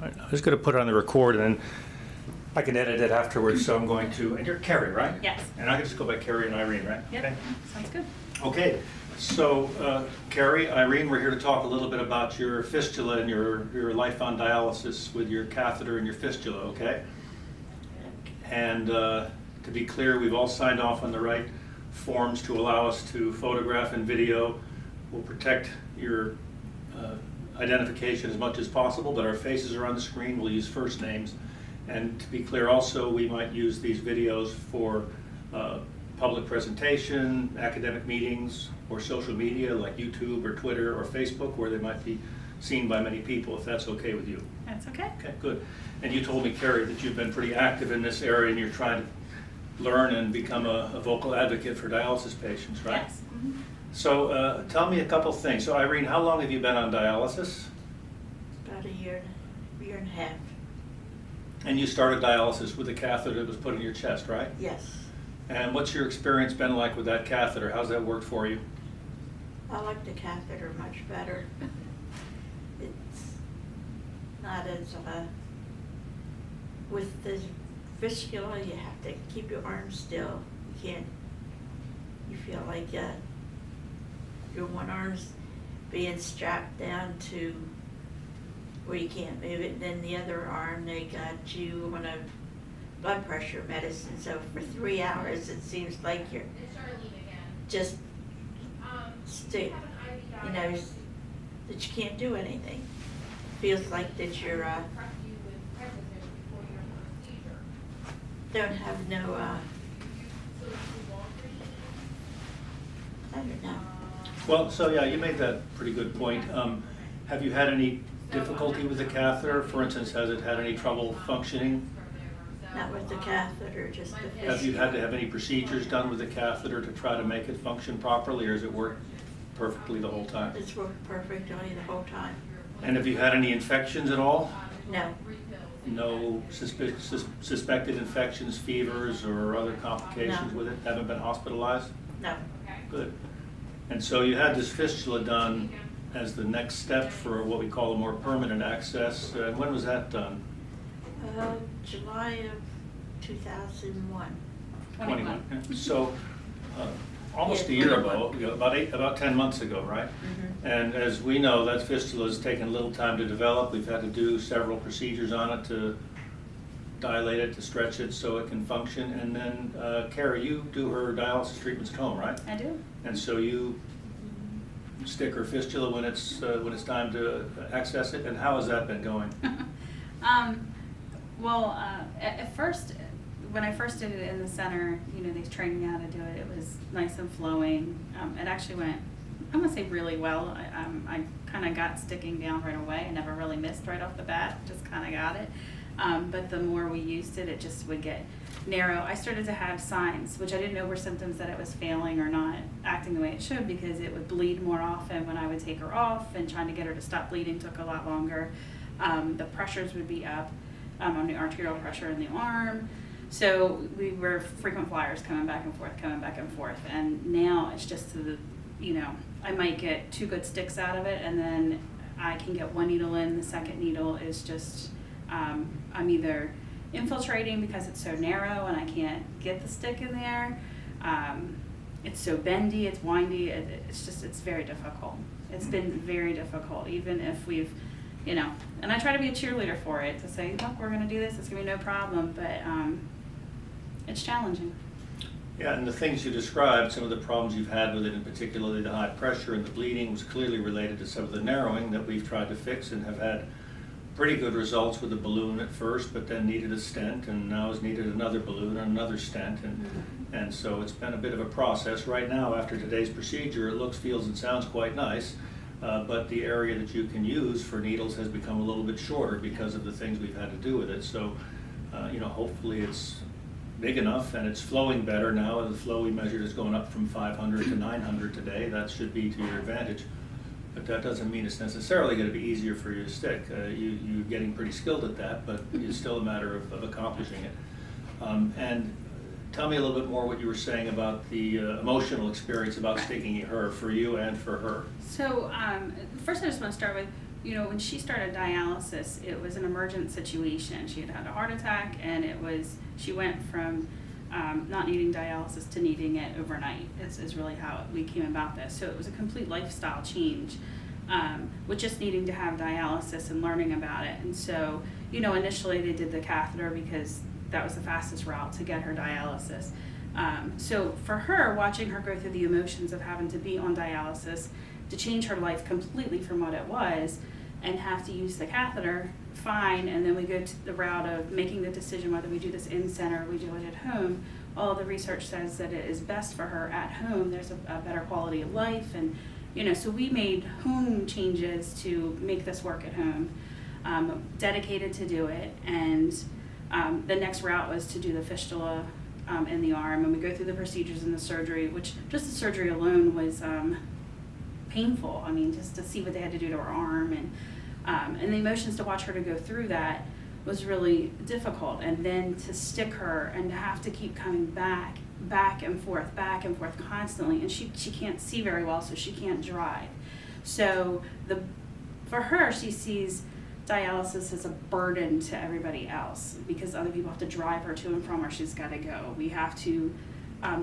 I was going to put it on the record, and then I can edit it afterwards. So I'm going to, and you're Carrie, right? Yes. And I can just go by Carrie and Irene, right? Yep. Okay. Sounds good. Okay. So Carrie, Irene, we're here to talk a little bit about your fistula and your life on dialysis with your catheter and your fistula, okay? And to be clear, we've all signed off on the right forms to allow us to photograph and video. We'll protect your identification as much as possible, but our faces are on the screen. We'll use first names. And to be clear also, we might use these videos for public presentation, academic meetings, or social media like YouTube or Twitter or Facebook, where they might be seen by many people, if that's okay with you. That's okay. Okay, good. And you told me, Carrie, that you've been pretty active in this area and you're trying to learn and become a vocal advocate for dialysis patients, right? Yes. Mm-hmm. So tell me a couple things. So Irene, how long have you been on dialysis? About a year and a half. And you started dialysis with a catheter that was put in your chest, right? Yes. And what's your experience been like with that catheter? How's that worked for you? I like the catheter much better. It's not as, with the fistula, you have to keep your arms still. You feel like your one arm's being strapped down to where you can't move it, and then the other arm, they got you on a blood pressure medicine, so for 3 hours it seems like you're just stick, that you can't do anything. Feels like that you're don't have no I don't know. Well, so yeah, you made that pretty good point. Have you had any difficulty with the catheter? For instance, has it had any trouble functioning? Not with the catheter, just the fistula. Have you had to have any procedures done with the catheter to try to make it function properly, or has it worked perfectly the whole time? It's worked perfectly the whole time. And have you had any infections at all? No. No suspected infections, fevers, or other complications No. with it? Haven't been hospitalized? No. Good. And so you had this fistula done as the next step for what we call a more permanent access. When was that done? July of 2001. 21. Yeah. So almost a Yeah, year 21. ago, about 10 months ago, right? Mm-hmm. And as we know, that fistula has taken a little time to develop. We've had to do several procedures on it to dilate it, to stretch it so it can function. And then, Carrie, you do her dialysis treatments at home, right? I do. And so you stick her fistula when it's time to access it. And how has that been going? Well, at first, when I first did it in the center, they trained me how to do it. It was nice and flowing. It actually went, I'm gonna say really well. I kind of got sticking down right away. I never really missed right off the bat, just kind of got it. But the more we used it, it just would get narrow. I started to have signs, which I didn't know were symptoms that it was failing or not acting the way it should, because it would bleed more often when I would take her off, and trying to get her to stop bleeding took a lot longer. The pressures would be up on the arterial pressure in the arm. So we were frequent flyers coming back and forth. And now it's just I might get 2 good sticks out of it, and then I can get 1 needle in. The second needle is just, I'm either infiltrating because it's so narrow and I can't get the stick in there. It's so bendy, it's windy, it's very difficult. It's been very difficult, even if we've, and I try to be a cheerleader for it, to say, look, we're gonna do this, it's gonna be no problem, but it's challenging. Yeah, and the things you described, some of the problems you've had with it, and particularly the high pressure and the bleeding, was clearly related to some of the narrowing that we've tried to fix and have had pretty good results with the balloon at first, but then needed a stent, and now has needed another balloon and another stent, and so it's been a bit of a process. Right now, after today's procedure, it looks, feels, and sounds quite nice, but the area that you can use for needles has become a little bit shorter because of the things we've had to do with it. So, hopefully it's big enough and it's flowing better now. The flow we measured is going up from 500 to 900 today. That should be to your advantage. But that doesn't mean it's necessarily going to be easier for you to stick. You're getting pretty skilled at that, but it's still a matter of accomplishing it. And tell me a little bit more what you were saying about the emotional experience about sticking her, for you and for her. So first I just want to start with, you know, when she started dialysis, it was an emergent situation. She had had a heart attack, and she went from not needing dialysis to needing it overnight is really how we came about this. So it was a complete lifestyle change with just needing to have dialysis and learning about it. And so, you know, initially they did the catheter because that was the fastest route to get her dialysis. So for her, watching her go through the emotions of having to be on dialysis, to change her life completely from what it was, and have to use the catheter, fine, and then we go to the route of making the decision whether we do this in center or we do it at home. All the research says that it is best for her at home. There's a better quality of life, and you know, so we made home changes to make this work at home, dedicated to do it, and the next route was to do the fistula in the arm, and we go through the procedures and the surgery, which just the surgery alone was painful. I mean, just to see what they had to do to her arm, and the emotions to watch her to go through that was really difficult. And then to stick her and to have to keep coming back and forth constantly. And she can't see very well, so she can't drive. So for her, she sees dialysis as a burden to everybody else because other people have to drive her to and from where she's got to go. We have to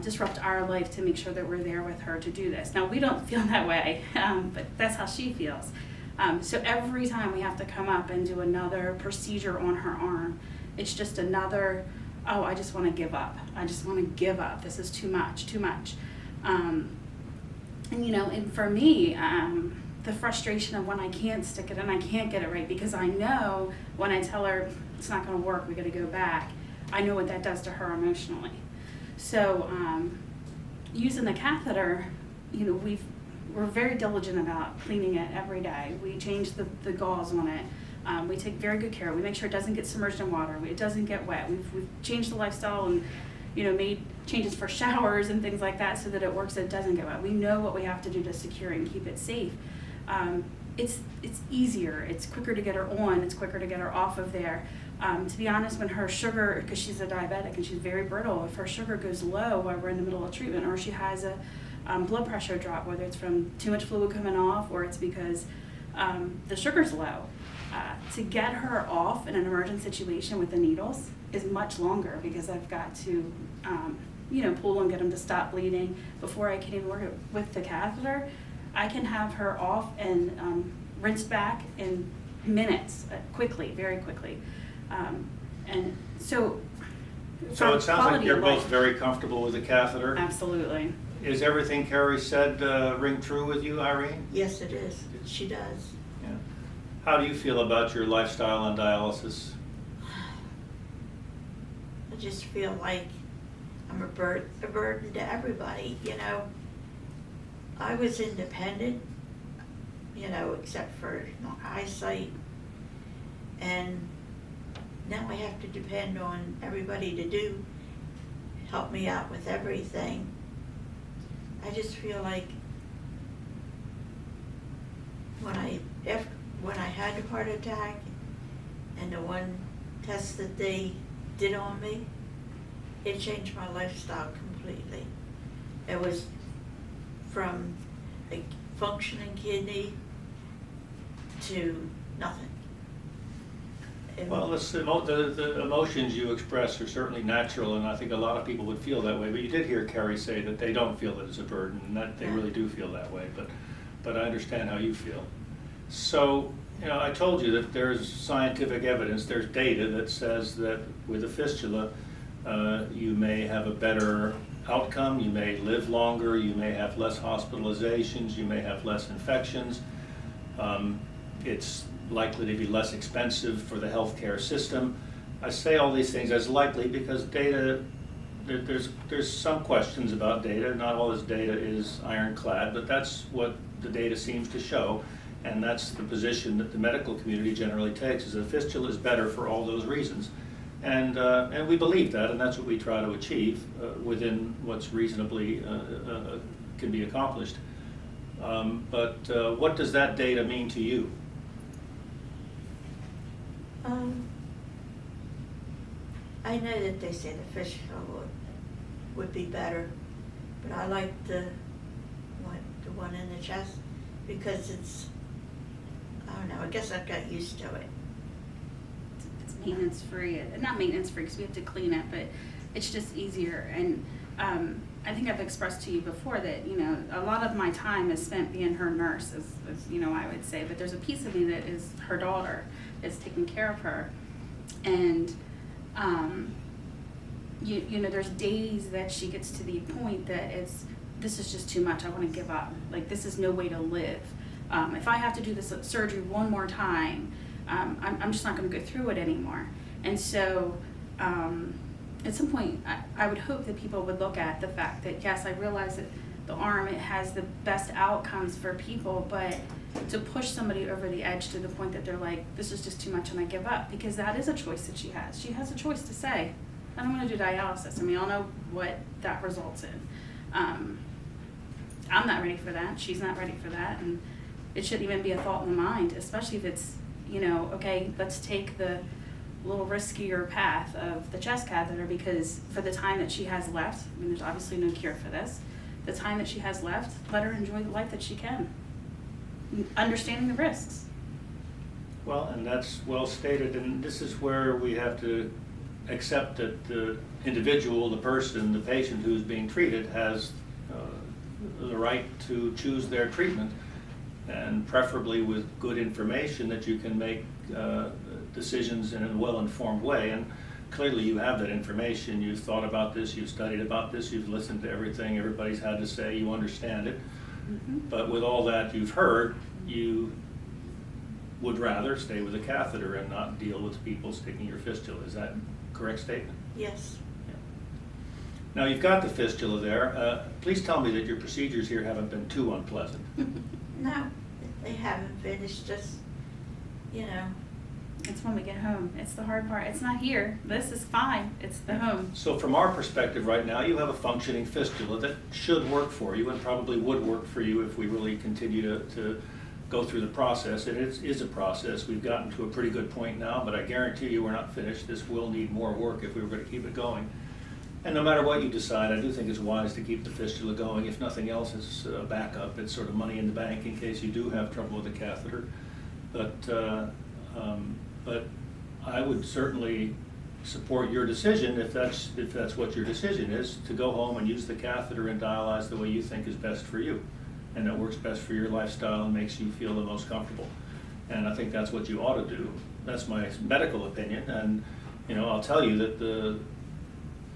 disrupt our life to make sure that we're there with her to do this. Now, we don't feel that way, but that's how she feels. So every time we have to come up and do another procedure on her arm, it's just another, oh, I just want to give up. I just want to give up. This is too much. And you know, and for me, the frustration of when I can't stick it and I can't get it right, because I know when I tell her it's not going to work, we got to go back, I know what that does to her emotionally. So using the catheter, you know, we're very diligent about cleaning it every day. We change the gauze on it. We take very good care. We make sure it doesn't get submerged in water. It doesn't get wet. We've changed the lifestyle and, you know, made changes for showers and things like that so that it works, it doesn't get wet. We know what we have to do to secure and keep it safe. It's easier. It's quicker to get her on. It's quicker to get her off of there. To be honest, when her sugar, because she's a diabetic and she's very brittle, if her sugar goes low while we're in the middle of treatment, or she has a blood pressure drop, whether it's from too much fluid coming off or it's because the sugar's low, to get her off in an emergent situation with the needles is much longer because I've got to, you know, pull and get them to stop bleeding. Before I can even work with the catheter, I can have her off and rinsed back in minutes, quickly, very quickly. And so it sounds like you're both very comfortable with the catheter. Absolutely. Is everything Carrie said ring true with you, Irene? Yes, it is. She does. Yeah. How do you feel about your lifestyle on dialysis? I just feel like I'm a burden to everybody, you know. I was independent, you know, except for my eyesight, and now I have to depend on everybody to help me out with everything. I just feel like when I had a heart attack and the one test that they did on me, it changed my lifestyle completely. It was from a functioning kidney to nothing. Well, the emotions you express are certainly natural, and I think a lot of people would feel that way. But you did hear Carrie say that they don't feel that it's a burden, and that they really do feel that way. But I understand how you feel. So, you know, I told you that there's scientific evidence, there's data that says that with a fistula, you may have a better outcome, you may live longer, you may have less hospitalizations, you may have less infections. It's likely to be less expensive for the healthcare system. I say all these things as likely because data, there's some questions about data. Not all this data is ironclad, but that's what the data seems to show, and that's the position that the medical community generally takes, is that fistula is better for all those reasons. And we believe that, and that's what we try to achieve within what's reasonably can be accomplished. But what does that data mean to you? I know that they say the fistula would be better, but I like the one in the chest because it's don't know, I guess I've got used to it. It's maintenance free, not maintenance free because we have to clean it, but it's just easier. And I think I've expressed to you before that, you know, a lot of my time is spent being her nurse, as you know, I would say, but there's a piece of me that is her daughter, is taking care of her. And you know, there's days that she gets to the point that this is just too much, I want to give up. Like, this is no way to live. If I have to do this surgery one more time, I'm just not going to go through it anymore. And so at some point, I would hope that people would look at the fact that, yes, I realize that the arm, it has the best outcomes for people, but to push somebody over the edge to the point that they're like, this is just too much and I give up, because that is a choice that she has. She has a choice to say, I don't want to do dialysis. I mean, I'll know what that results in. I'm not ready for that. She's not ready for that. And it shouldn't even be a thought in the mind, especially if it's, you know, okay, let's take the little riskier path of the chest catheter, because for the time that she has left, I mean, there's obviously no cure for this, the time that she has left, let her enjoy the life that she can, understanding the risks. Well, and that's well stated, and this is where we have to accept that the individual, the person, the patient who's being treated has the right to choose their treatment, and preferably with good information that you can make decisions in a well-informed way. And clearly you have that information. You've thought about this, you've studied about this, you've listened to everything everybody's had to say, you understand it. Mm-hmm. But with all that you've heard, you would rather stay with a catheter and not deal with people sticking your fistula. Is that a correct statement? Yes. Now, you've got the fistula there. Please tell me that your procedures here haven't been too unpleasant. No, they haven't been. It's just, you know. It's when we get home. It's the hard part. It's not here. This is fine. It's the home. So from our perspective right now, you have a functioning fistula that should work for you and probably would work for you if we really continue to go through the process. And it is a process. We've gotten to a pretty good point now, but I guarantee you we're not finished. This will need more work if we were going to keep it going. And no matter what you decide, I do think it's wise to keep the fistula going. If nothing else, it's a backup. It's sort of money in the bank in case you do have trouble with the catheter. But I would certainly support your decision, if that's what your decision is, to go home and use the catheter and dialyze the way you think is best for you, and that works best for your lifestyle and makes you feel the most comfortable. And I think that's what you ought to do. That's my medical opinion. And you know, I'll tell you that the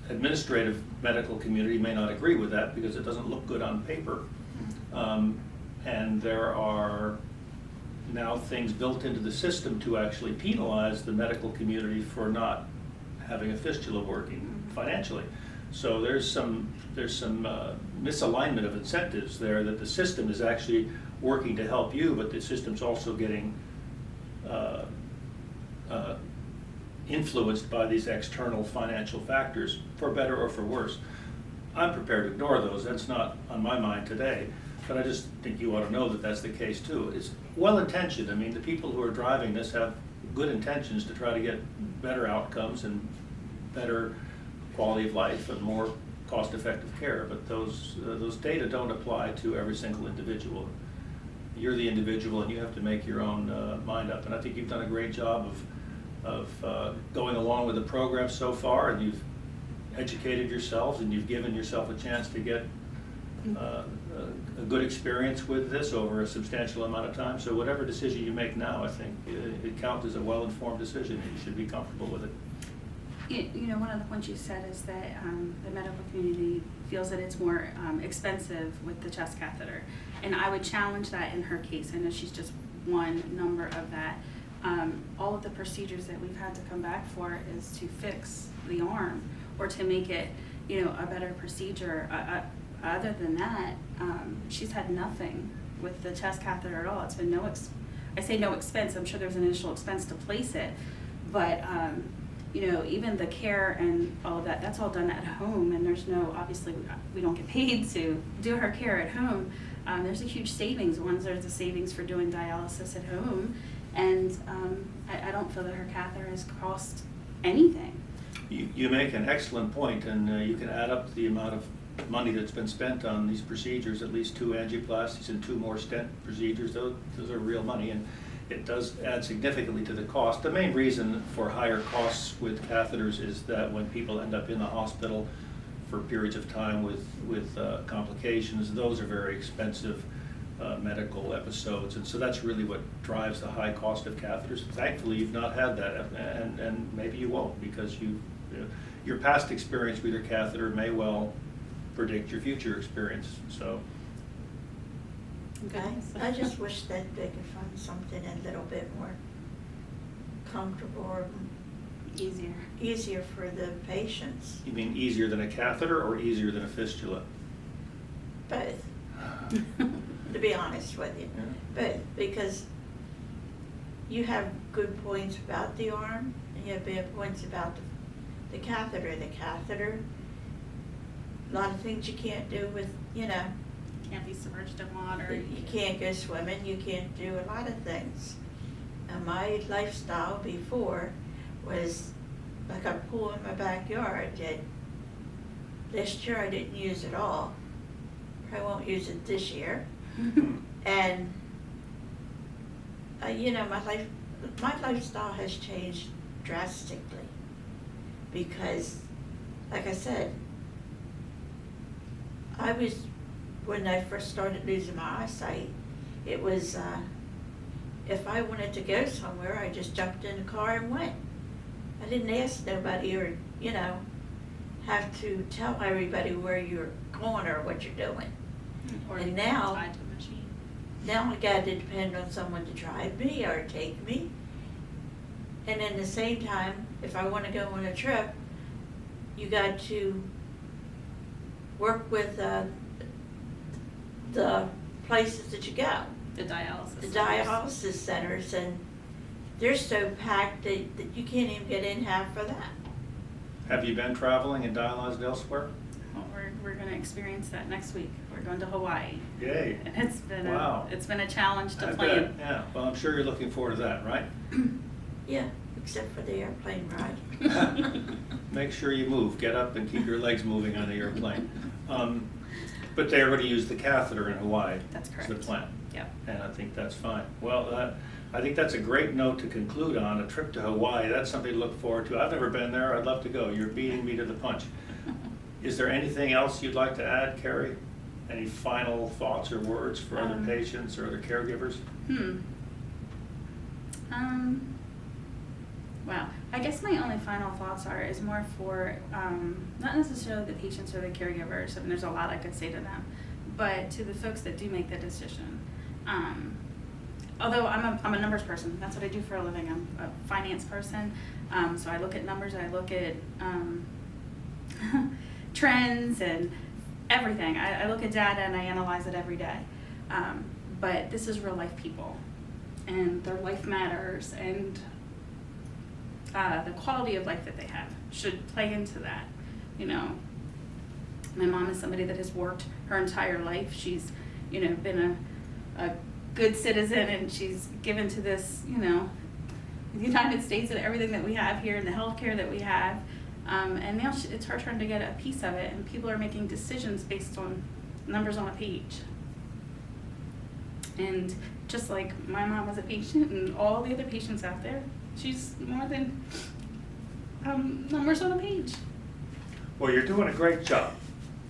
administrative medical community may not agree with that because it doesn't look good on paper. And there are now things built into the system to actually penalize the medical community for not having a fistula working financially. So there's some misalignment of incentives there, that the system is actually working to help you, but the system's also getting influenced by these external financial factors, for better or for worse. I'm prepared to ignore those. That's not on my mind today, but I just think you ought to know that that's the case too. It's well-intentioned. I mean, the people who are driving this have good intentions to try to get better outcomes and better quality of life and more cost-effective care, but those data don't apply to every single individual. You're the individual and you have to make your own mind up, and I think you've done a great job of going along with the program so far, and you've educated yourselves and you've given yourself a chance to get a good experience with this over a substantial amount of time. So whatever decision you make now, I think it counts as a well-informed decision, and you should be comfortable with it. You know, one of the points you said is that the medical community feels that it's more expensive with the chest catheter, and I would challenge that in her case. I know she's just one number of that. All of the procedures that we've had to come back for is to fix the arm or to make it, you know, a better procedure. Other than that, she's had nothing with the chest catheter at all. It's been I say no expense. I'm sure there's an initial expense to place it, but you know, even the care and all of that, that's all done at home, and there's no, obviously we don't get paid to do her care at home. There's a huge savings. There's a savings for doing dialysis at home, and I don't feel that her catheter has cost anything. You make an excellent point, and you can add up the amount of money that's been spent on these procedures, at least 2 angioplasties and 2 more stent procedures. Those are real money, and it does add significantly to the cost. The main reason for higher costs with catheters is that when people end up in the hospital for periods of time with complications, those are very expensive medical episodes, and so that's really what drives the high cost of catheters. Thankfully, you've not had that, and maybe you won't, because your past experience with your catheter may well predict your future experience. So, I just wish that they could find something a little bit more comfortable or easier for the patients. you mean easier than a catheter or easier than a fistula? Both, to be honest with you. Yeah. But because you have good points about the arm, and you have bad points about the catheter. The catheter, a lot of things you can't do with, Can't be submerged in water. you can't go swimming, you can't do a lot of things. And my lifestyle before was like a pool in my backyard that this year I didn't use at all. I won't use it this year. And, my lifestyle has changed drastically because, like I said, when I first started losing my eyesight, it was, if I wanted to go somewhere, I just jumped in the car and went. I didn't ask nobody or, have to tell everybody where you're going or what you're doing. Or And you now- tied to a machine. Now I got to depend on someone to drive me or take me. And at the same time, if I want to go on a trip, you got to work with the places that you go. The dialysis. The centers. dialysis centers, and they're so packed that you can't even get in half for that. Have you been traveling and dialyzed elsewhere? Well, we're going to experience that next week. We're going to Hawaii. Yay. And Wow. it's been a challenge to I plan. bet, yeah. Well, I'm sure you're looking forward to that, right? Yeah, except for the airplane ride. Make sure you move, get up and keep your legs moving on the airplane. But they're going to use the catheter in Hawaii. That's Is the correct. plan. Yep. And I think that's fine. Well, I think that's a great note to conclude on, a trip to Hawaii. That's something to look forward to. I've never been there. I'd love to go. You're beating me to the punch. Is there anything else you'd like to add, Carrie? Any final thoughts or words for other patients or other caregivers? Wow. I guess my only final thoughts is more for not necessarily the patients or the caregivers. I mean, there's a lot I could say to them, but to the folks that do make the decision. Although I'm a numbers person, that's what I do for a living. I'm a finance person, so I look at numbers. I look at trends and everything. I look at data and I analyze it every day. But this is real life people, and their life matters, and the quality of life that they have should play into that. My mom is somebody that has worked her entire life. She's, been a good citizen, and she's given to this, the United States and everything that we have here and the healthcare that we have. And now it's her turn to get a piece of it, and people are making decisions based on numbers on a page. And just like my mom was a patient and all the other patients out there, she's more than numbers on a page. Well, you're doing a great job,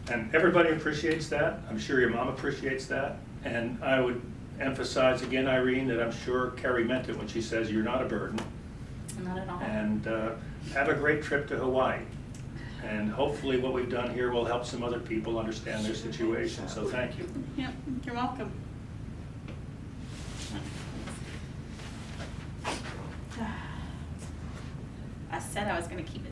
and everybody appreciates that. I'm sure your mom appreciates that. And I would emphasize again, Irene, that I'm sure Carrie meant it when she says you're not a burden. Not at all. And have a great trip to Hawaii. And hopefully what we've done here will help some other people understand their situation. So thank you. Yep, you're welcome. I said I was going to keep it